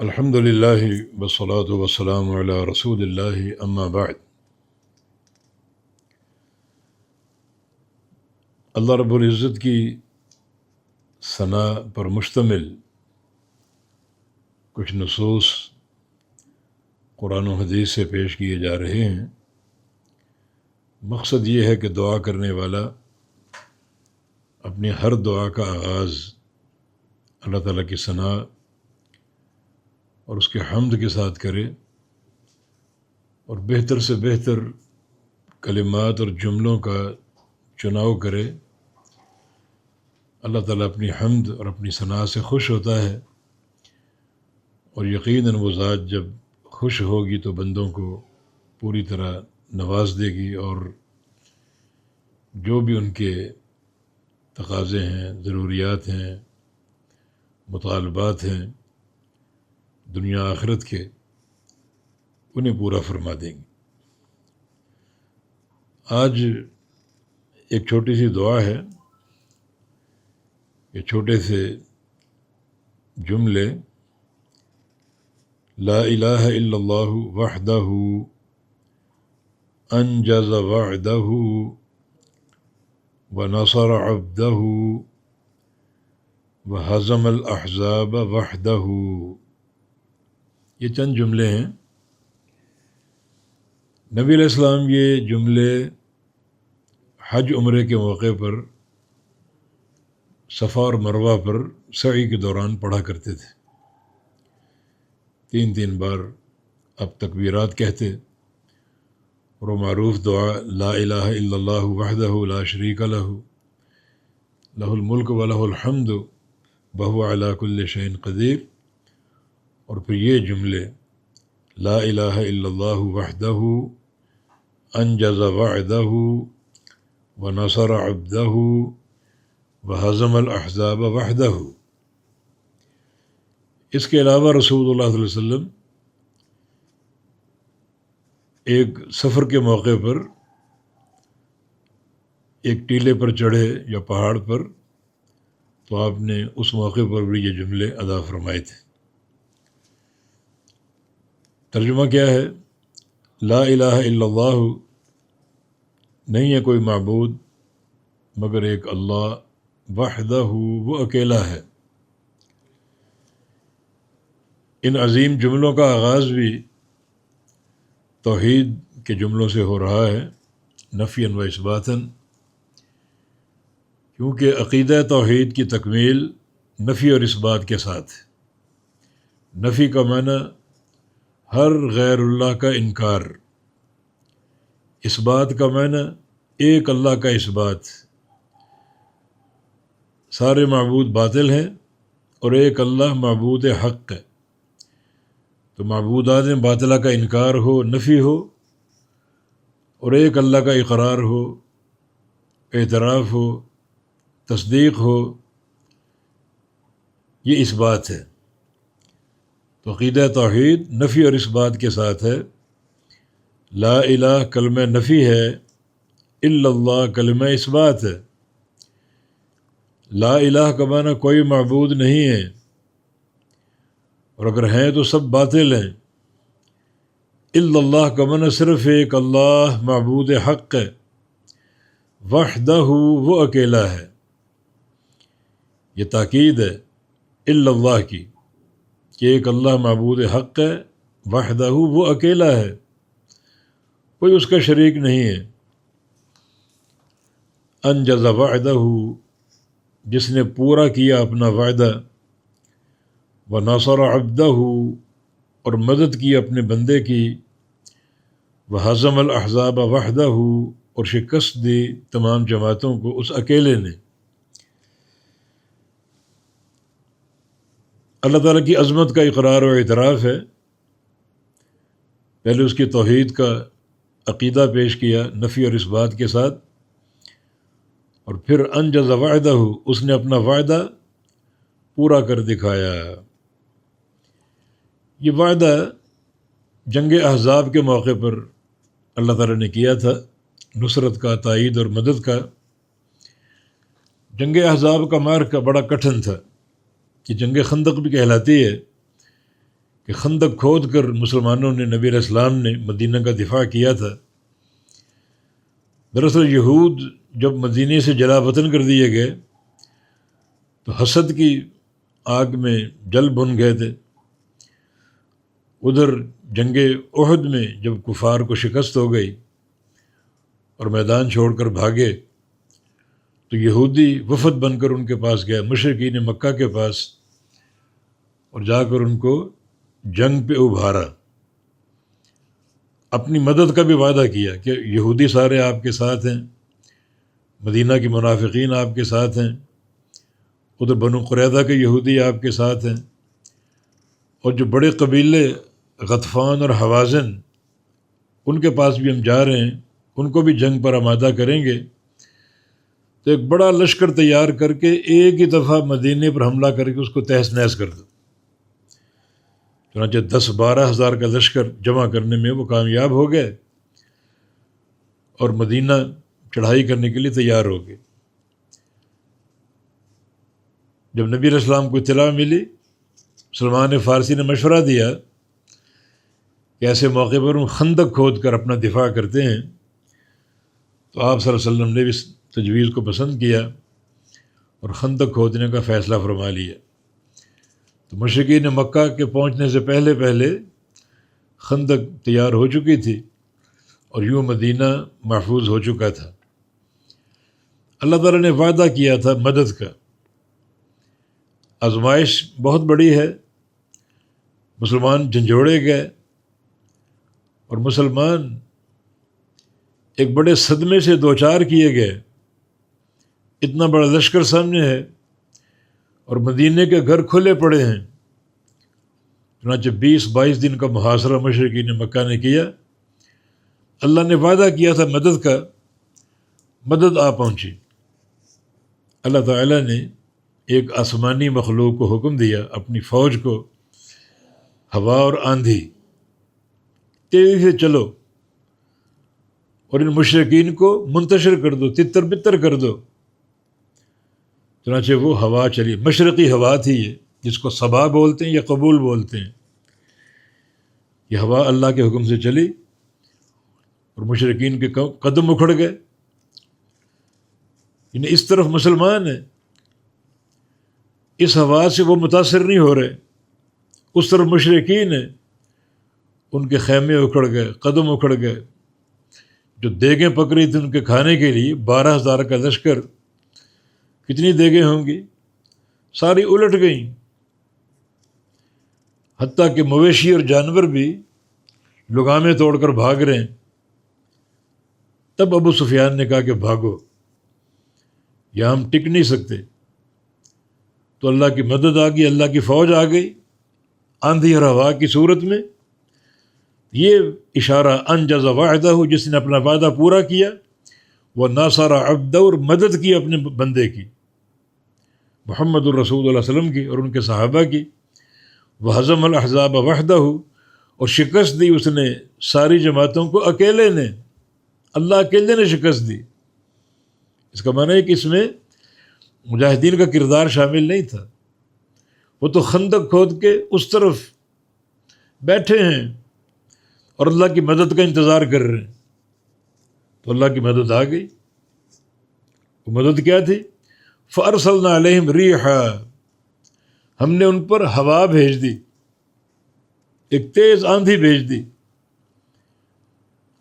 الحمد للہ والصلاة والسلام علی رسول اللہ اما بعد۔ اللہ رب العزت کی ثنا پر مشتمل کچھ نصوص قرآن و حدیث سے پیش کیے جا رہے ہیں۔ مقصد یہ ہے کہ دعا کرنے والا اپنی ہر دعا کا آغاز اللہ تعالیٰ کی ثنا اور اس کے حمد کے ساتھ کرے، اور بہتر سے بہتر کلمات اور جملوں کا چناؤ کرے۔ اللہ تعالیٰ اپنی حمد اور اپنی ثنا سے خوش ہوتا ہے، اور یقیناً وہ ذات جب خوش ہوگی تو بندوں کو پوری طرح نواز دے گی، اور جو بھی ان کے تقاضے ہیں، ضروریات ہیں، مطالبات ہیں دنیا آخرت کے، انہیں پورا فرما دیں گی۔ آج ایک چھوٹی سی دعا ہے، یہ چھوٹے سے جملے: لا الہ الا اللہ وحدہ انجز وعدہ ونصر عبدہ وہزم الاحزاب وحدہ۔ یہ چند جملے ہیں۔ نبی علیہ السلام یہ جملے حج عمرے کے موقع پر صفا اور مروہ پر سعی کے دوران پڑھا کرتے تھے، 3 بار اب تکبیرات کہتے، اور وہ معروف دعا لا الہ الا اللہ وحدہ لا شریک لہ لہ الملک ولہ الحمد وہو علی کل شیء قدیر، اور پھر یہ جملے لا الہ الا اللہ وحدہ انجز وعدہ ونصر عبدہ وہزم الاحزاب وحدہ۔ اس کے علاوہ رسول اللہ صلی اللہ علیہ وسلم ایک سفر کے موقع پر ایک ٹیلے پر چڑھے یا پہاڑ پر، تو آپ نے اس موقع پر بھی یہ جملے ادا فرمائے تھے۔ ترجمہ کیا ہے؟ لا الہ الا اللہ، نہیں ہے کوئی معبود مگر ایک اللہ، وحدہ، وہ اکیلا ہے۔ ان عظیم جملوں کا آغاز بھی توحید کے جملوں سے ہو رہا ہے، نفیاً و اثباتاً، کیونکہ عقیدہ توحید کی تکمیل نفی اور اثبات کے ساتھ ہے۔ نفی کا معنی ہر غیر اللہ کا انکار، اثبات کا معنی ایک اللہ کا اثبات۔ سارے معبود باطل ہیں اور ایک اللہ معبود حق ہے، تو معبودات باطلہ کا انکار ہو، نفی ہو، اور ایک اللہ کا اقرار ہو، اعتراف ہو، تصدیق ہو، یہ اثبات ہے۔ تو عقیدہ توحید نفی اور اثبات کے ساتھ ہے۔ لا الہ کلمہ نفی ہے، الا اللہ کلمہ اثبات ہے۔ لا الہ کا معنی کوئی معبود نہیں ہے، اور اگر ہیں تو سب باطل ہیں۔ الا اللہ کا معنی صرف ایک اللہ معبود حق ہے، وحدہ، وہ اکیلا ہے۔ یہ تاکید ہے الا اللہ کی، کہ ایک اللہ معبود حق ہے، وحدہ، وہ اکیلا ہے، کوئی اس کا شریک نہیں ہے۔ انجز وعدہ، جس نے پورا کیا اپنا وعدہ، ونصر عبدہ، اور مدد کی اپنے بندے کی، وہزم الاحزاب وحدہ، اور شکست دی تمام جماعتوں کو اس اکیلے نے۔ اللہ تعالیٰ کی عظمت کا اقرار و اعتراف ہے۔ پہلے اس کی توحید کا عقیدہ پیش کیا نفی اور اثبات کے ساتھ، اور پھر انجز وعدہ، اس نے اپنا وعدہ پورا کر دکھایا۔ یہ وعدہ جنگ احزاب کے موقع پر اللہ تعالیٰ نے کیا تھا، نصرت کا، تائید اور مدد کا۔ جنگ احزاب کا معرکہ بڑا کٹھن تھا، کہ جنگ خندق بھی کہلاتی ہے، کہ خندق کھود کر مسلمانوں نے، نبی علیہ السلام نے مدینہ کا دفاع کیا تھا۔ دراصل یہود جب مدینے سے جلا وطن کر دیے گئے تو حسد کی آگ میں جل بھن گئے تھے۔ ادھر جنگ احد میں جب کفار کو شکست ہو گئی اور میدان چھوڑ کر بھاگے تو یہودی وفد بن کر ان کے پاس گیا، مشرکین مکہ کے پاس، اور جا کر ان کو جنگ پہ ابھارا، اپنی مدد کا بھی وعدہ کیا کہ یہودی سارے آپ کے ساتھ ہیں، مدینہ کے منافقین آپ کے ساتھ ہیں، ادھر بنو قریظہ کے یہودی آپ کے ساتھ ہیں، اور جو بڑے قبیلے غطفان اور حوازن ان کے پاس بھی ہم جا رہے ہیں، ان کو بھی جنگ پر آمادہ کریں گے۔ تو ایک بڑا لشکر تیار کر کے ایک ہی دفعہ مدینے پر حملہ کر کے اس کو تہس نہس کر دو۔ چنانچہ 10-12 ہزار کا لشکر جمع کرنے میں وہ کامیاب ہو گئے اور مدینہ چڑھائی کرنے کے لیے تیار ہو گئے۔ جب نبی علیہ السلام کو اطلاع ملی، سلمان فارسی نے مشورہ دیا کہ ایسے موقع پر ہم خندق کھود کر اپنا دفاع کرتے ہیں، تو آپ صلی اللہ علیہ وسلم نے بھی اس تجویز کو پسند کیا اور خندق کھودنے کا فیصلہ فرما لیا۔ تو مشرکین مکہ کے پہنچنے سے پہلے پہلے خندق تیار ہو چکی تھی اور یوں مدینہ محفوظ ہو چکا تھا۔ اللہ تعالیٰ نے وعدہ کیا تھا مدد کا۔ آزمائش بہت بڑی ہے، مسلمان جھنجھوڑے گئے اور مسلمان ایک بڑے صدمے سے دوچار کیے گئے۔ اتنا بڑا لشکر سامنے ہے اور مدینے کے گھر کھلے پڑے ہیں۔ چنانچہ 20-22 دن کا محاصرہ مشرکین مکہ نے کیا۔ اللہ نے وعدہ کیا تھا مدد کا، مدد آ پہنچی۔ اللہ تعالیٰ نے ایک آسمانی مخلوق کو حکم دیا، اپنی فوج کو، ہوا اور آندھی، تیزی سے چلو اور ان مشرکین کو منتشر کر دو، تتر بتر کر دو۔ چنانچہ وہ ہوا چلی، مشرقی ہوا تھی یہ، جس کو صبا بولتے ہیں یا قبول بولتے ہیں۔ یہ ہوا اللہ کے حکم سے چلی اور مشرکین کے قدم اکھڑ گئے۔ یعنی اس طرف مسلمان ہیں، اس ہوا سے وہ متاثر نہیں ہو رہے، اس طرف مشرکین ہیں، ان کے خیمے اکھڑ گئے، قدم اکھڑ گئے۔ جو دیگیں پکڑی تھیں ان کے کھانے کے لیے، 12,000 کا لشکر، کتنی دیگیں ہوں گی، ساری الٹ گئیں۔ حتیٰ کہ مویشی اور جانور بھی لگامیں توڑ کر بھاگ رہے ہیں۔ تب ابو سفیان نے کہا کہ بھاگو، یہاں ہم ٹک نہیں سکتے۔ تو اللہ کی مدد آ گئی، اللہ کی فوج آ گئی آندھی اور ہوا کی صورت میں۔ یہ اشارہ انجز وعدہ، جس نے اپنا وعدہ پورا کیا، وہ ناصر عبدہ، اور مدد کی اپنے بندے کی، محمد الرسول اللہ علیہ وسلم کی اور ان کے صحابہ کی۔ وہزم الاحزاب وحدہ، اور شکست دی اس نے ساری جماعتوں کو اکیلے نے، اللہ اکیلے نے شکست دی۔ اس کا معنی ہے کہ اس میں مجاہدین کا کردار شامل نہیں تھا، وہ تو خندق کھود کے اس طرف بیٹھے ہیں اور اللہ کی مدد کا انتظار کر رہے ہیں۔ تو اللہ کی مدد آ گئی۔ وہ مدد کیا تھی؟ فَأَرْسَلْنَا عَلَيْهِمْ رِيحًا، ہم نے ان پر ہوا بھیج دی، ایک تیز آندھی بھیج دی۔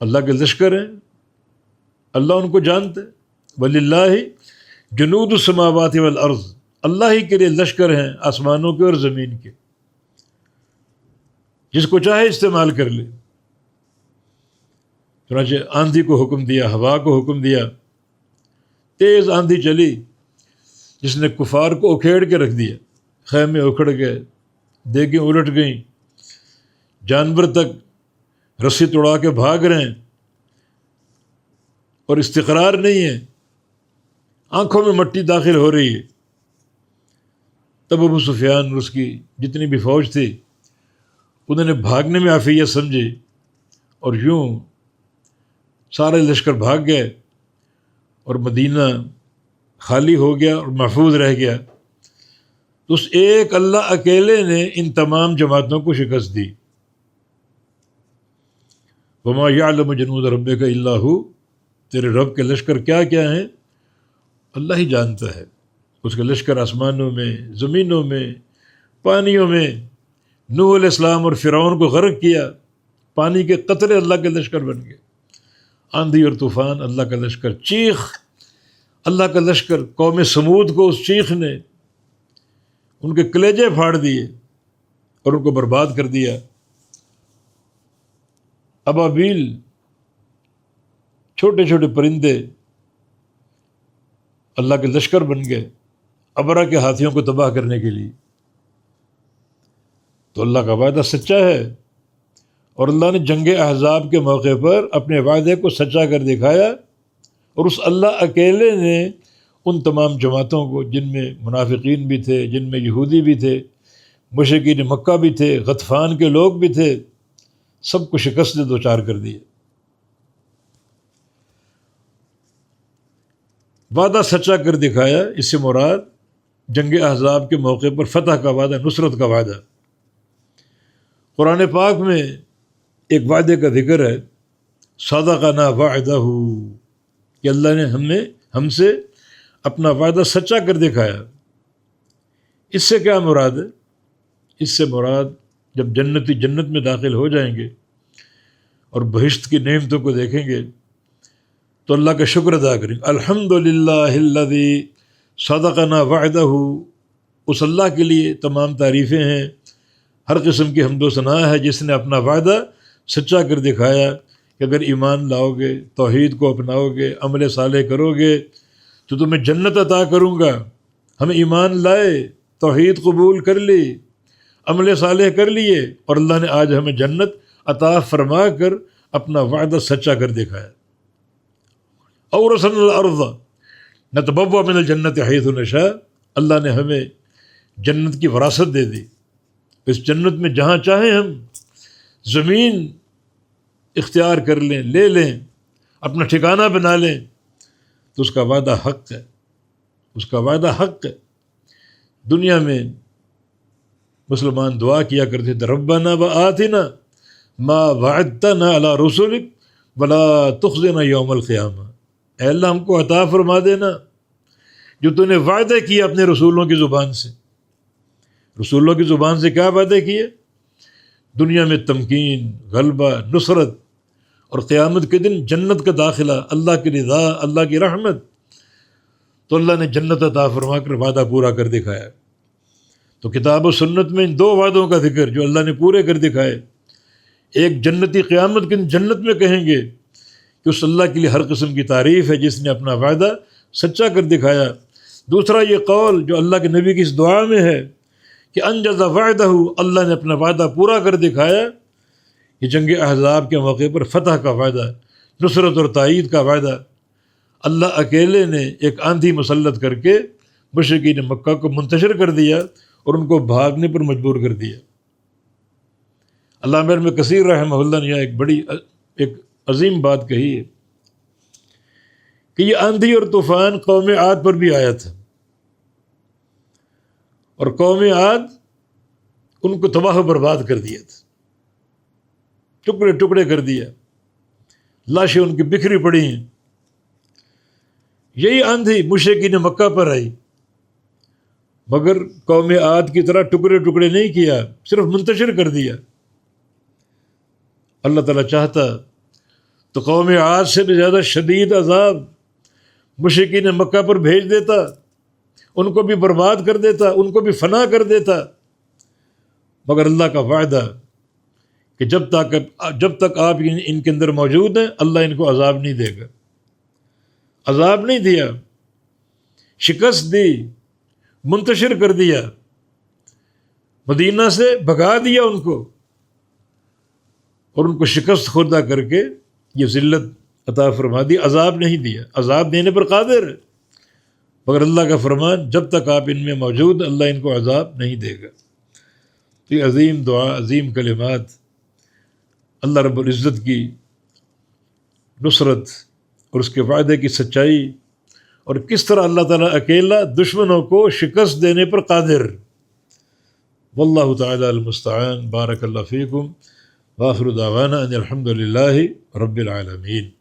اللہ کے لشکر ہیں، اللہ ان کو جانتے۔ وَلِلَّهِ جُنُودُ السَّمَاوَاتِ وَالْأَرْضِ، اللہ ہی کے لیے لشکر ہیں آسمانوں کے اور زمین کے، جس کو چاہے استعمال کر لے۔ چنانچہ آندھی کو حکم دیا، ہوا کو حکم دیا، تیز آندھی چلی جس نے کفار کو اکھیڑ کے رکھ دیا، خیمے اکھڑ گئے، دیگیں الٹ گئیں، جانور تک رسی توڑا کے بھاگ رہے ہیں اور استقرار نہیں ہے، آنکھوں میں مٹی داخل ہو رہی ہے۔ تب ابو سفیان اور اس کی جتنی بھی فوج تھی انہوں نے بھاگنے میں عافیت سمجھی اور یوں سارے لشکر بھاگ گئے اور مدینہ خالی ہو گیا اور محفوظ رہ گیا۔ تو اس ایک اللہ اکیلے نے ان تمام جماعتوں کو شکست دی. وما یعلم جنود ربک الا ہو، تیرے رب کے لشکر کیا کیا ہیں اللہ ہی جانتا ہے. اس کے لشکر آسمانوں میں، زمینوں میں، پانیوں میں. نوح علیہ السلام اور فرعون کو غرق کیا، پانی کے قطرے اللہ کے لشکر بن گئے. آندھی اور طوفان اللہ کا لشکر. چیخ اللہ کا لشکر. قوم سمود کو اس چیخ نے ان کے کلیجے پھاڑ دیے اور ان کو برباد کر دیا. ابابیل، چھوٹے چھوٹے پرندے اللہ کے لشکر بن گئے ابرا کے ہاتھیوں کو تباہ کرنے کے لیے. تو اللہ کا وعدہ سچا ہے، اور اللہ نے جنگ احزاب کے موقع پر اپنے وعدے کو سچا کر دکھایا. اور اس اللہ اکیلے نے ان تمام جماعتوں کو، جن میں منافقین بھی تھے، جن میں یہودی بھی تھے، مشرکین مکہ بھی تھے، غطفان کے لوگ بھی تھے، سب کو شکست دے دوچار کر دیے. وعدہ سچا کر دکھایا، اس سے مراد جنگ احزاب کے موقع پر فتح کا وعدہ، نصرت کا وعدہ. قرآن پاک میں ایک وعدے کا ذکر ہے، صدقنا وعدہ، کہ اللہ نے ہم سے اپنا وعدہ سچا کر دکھایا. اس سے کیا مراد ہے؟ اس سے مراد جب جنتی جنت میں داخل ہو جائیں گے اور بہشت کی نعمتوں کو دیکھیں گے تو اللہ کا شکر ادا کریں. الحمدللہ الذی صدقنا وعدہ. اس اللہ کے لیے تمام تعریفیں ہیں، ہر قسم کی حمد و ثنا ہے، جس نے اپنا وعدہ سچا کر دکھایا کہ اگر ایمان لاؤ گے، توحید کو اپناؤ گے، عمل صالح کرو گے تو تمہیں جنت عطا کروں گا. ہم ایمان لائے، توحید قبول کر لی، عمل صالح کر لیے، اور اللہ نے آج ہمیں جنت عطا فرما کر اپنا وعدہ سچا کر دکھایا. اورثنا الارض نتبوأ من الجنت حیث نشاء. اللہ نے ہمیں جنت کی وراثت دے دی. اس جنت میں جہاں چاہیں ہم زمین اختیار کر لیں، لے لیں، اپنا ٹھکانہ بنا لیں. تو اس کا وعدہ حق ہے، اس کا وعدہ حق ہے. دنیا میں مسلمان دعا کیا کرتے تھے، ربنا وآتنا ما وعدتنا علی رسولک ولا تخزنا یوم القیامہ. اے اللہ ہم کو عطا فرما دینا جو تو نے وعدے کیے اپنے رسولوں کی زبان سے. رسولوں کی زبان سے کیا وعدے کیے؟ دنیا میں تمکین، غلبہ، نصرت، اور قیامت کے دن جنت کا داخلہ، اللہ کی رضا، اللہ کی رحمت. تو اللہ نے جنت عطا فرما کر وعدہ پورا کر دکھایا. تو کتاب و سنت میں ان دو وعدوں کا ذکر جو اللہ نے پورے کر دکھائے. ایک جنتی قیامت کے دن جنت میں کہیں گے کہ اس اللہ کے لیے ہر قسم کی تعریف ہے جس نے اپنا وعدہ سچا کر دکھایا. دوسرا یہ قول جو اللہ کے نبی کی اس دعا میں ہے کہ انجز وعدہ، اللہ نے اپنا وعدہ پورا کر دکھایا. یہ جنگ احزاب کے موقع پر فتح کا وعدہ، نصرت اور تائید کا وعدہ. اللہ اکیلے نے ایک آندھی مسلط کر کے مشرکین مکہ کو منتشر کر دیا اور ان کو بھاگنے پر مجبور کر دیا. علامہ ابن کثیر رحمہ اللہ نے یہاں ایک عظیم بات کہی ہے کہ یہ آندھی اور طوفان قوم عاد پر بھی آیا تھا، اور قوم عاد ان کو تباہ و برباد کر دیا تھا، ٹکڑے ٹکڑے کر دیا، لاشیں ان کی بکھری پڑی ہیں. یہی آندھی مشرکین مکہ پر آئی، مگر قوم عاد کی طرح ٹکڑے ٹکڑے نہیں کیا، صرف منتشر کر دیا. اللہ تعالیٰ چاہتا تو قوم عاد سے بھی زیادہ شدید عذاب مشرکین مکہ پر بھیج دیتا، ان کو بھی برباد کر دیتا، ان کو بھی فنا کر دیتا. مگر اللہ کا وعدہ کہ جب تک آپ ان کے اندر موجود ہیں اللہ ان کو عذاب نہیں دے گا. عذاب نہیں دیا، شکست دی، منتشر کر دیا، مدینہ سے بھگا دیا ان کو، اور ان کو شکست خوردہ کر کے یہ ذلت عطا فرما دی. عذاب نہیں دیا، عذاب دینے پر قادر ہے، مگر اللہ کا فرمان جب تک آپ ان میں موجود اللہ ان کو عذاب نہیں دے گا. تو یہ عظیم دعا، عظیم کلمات، اللہ رب العزت کی نصرت اور اس کے وعدے کی سچائی، اور کس طرح اللہ تعالیٰ اکیلا دشمنوں کو شکست دینے پر قادر. واللہ تعالی المستعان. بارک اللہ فیکم. وآخر دعوانا ان الحمد للہ رب العالمین.